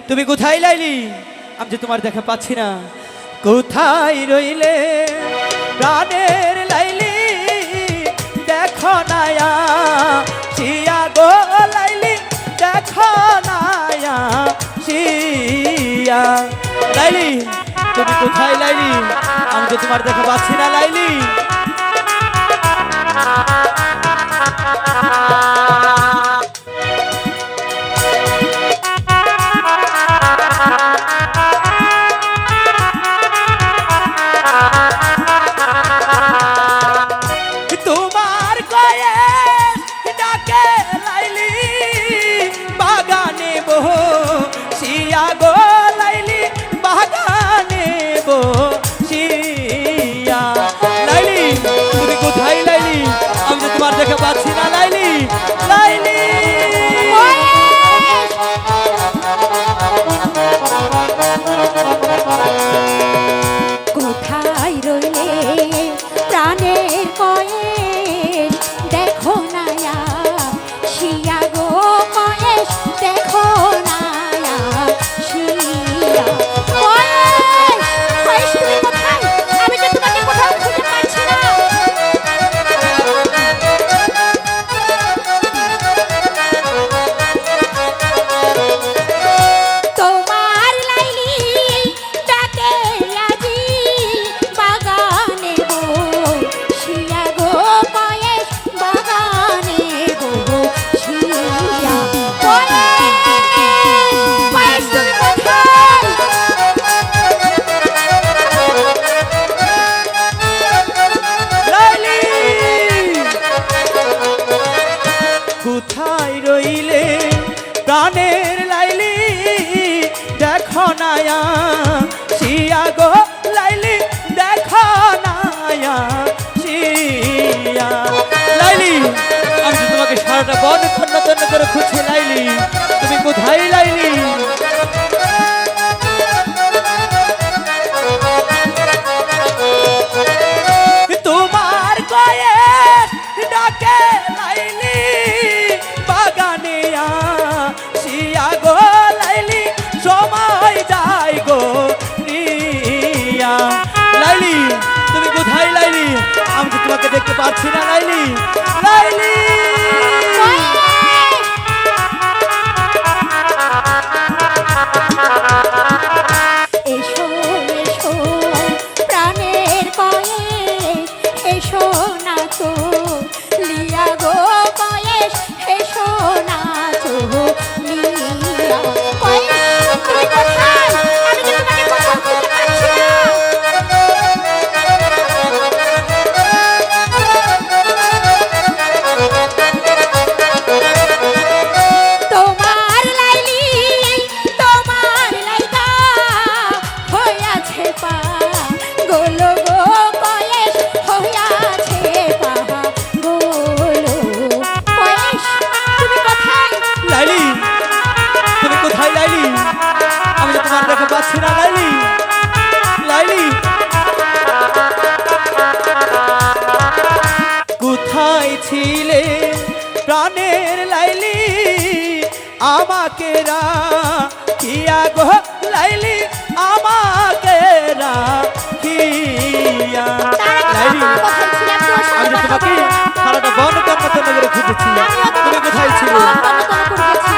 তুমি কোথায় লাইলি? আমি যে তোমার দেখা পাচ্ছি না। কোথায় রইলে প্রাণের লাইলি? দেখো নায়া শিয়া গো লাইলি, দেখো নায়া শিয়া। লাইলি তুমি কোথায় লাইলি? আমি যে তোমার দেখা পাচ্ছি না লাইলি। তোমার কয়ে ডাকে লাইলি, বাগানে বহ শিয়া গো লাইলি, বাগানে বহ শিয়া। লাইলি তুমি কোথায় লাইলি? আমি তো তোমার দেখে পাচ্ছি না লাইলি। লাইলি কোথায় রইলে প্রাণের কয়েস? দেখো নায়া শিয়া গো কয়েস, দেখো নায়া শিয়া। কয়েস কয়েস তুমি কোথায়? আমি তো তোমাকে কোথাও খুঁজে পাচ্ছি না। তোমার লাইলি ডাকে আজি, বাগানে গো শিয়া গো কয়েস, বাগানে গো শিয়া। কয়েস কয়েস তুমি কোথায়? লাইলি কোথায় রইলে প্রাণের লাইলি? দেখো নায়া শিয়া গো লাইলি, দেখো নায়া শিয়া। লাইলি আমি তো তোমাকে সারাটা বন খন্ড তন্ন করে খুঁজছি লাইলি। তুমি কোথায় লাইলি? তোমার কয়েস ডাকে লাইলি, বাগানে শিয়া গো লাইলি, সময় যায় গো রিয়া। লাইলি তুমি কোথায় লাইলি? আমি তো তোমাকে দেখতে পাচ্ছি না লাইলি। লাইলি এসো এসো প্রাণের কয়েস, এসো না তো লিয়া গো কয়েস, এসো না তো লিয়া। কয়েস তুমি কোথায়? আমি তো তোমাকে কোথাও খুঁজে পাচ্ছি না। তোমার লাইলি তোমার লাইগা হইয়াছে পা গোলো গো কয়েস, হইয়াছে পা গোলো। কয়েস তুমি কোথায়? লাইলি তুমি কোথায় লাইলি? আমি তো তোমার দেখা পাচ্ছি না লাইলি। লাইলি কোথায় ছিলে প্রাণের লাইলি? আমাকে রাখিয়া গো লাইলি, আমাকে রাখিয়া। লাইলি কোথায় ছিলে? তোমার আমি সাথে তো কথা তোমাকে বলবো। সারাটা বন কর্মতন্ন করে খুঁজেছি। তুমি কোথায় ছিলে? তন্ন তন্ন করে গেছি।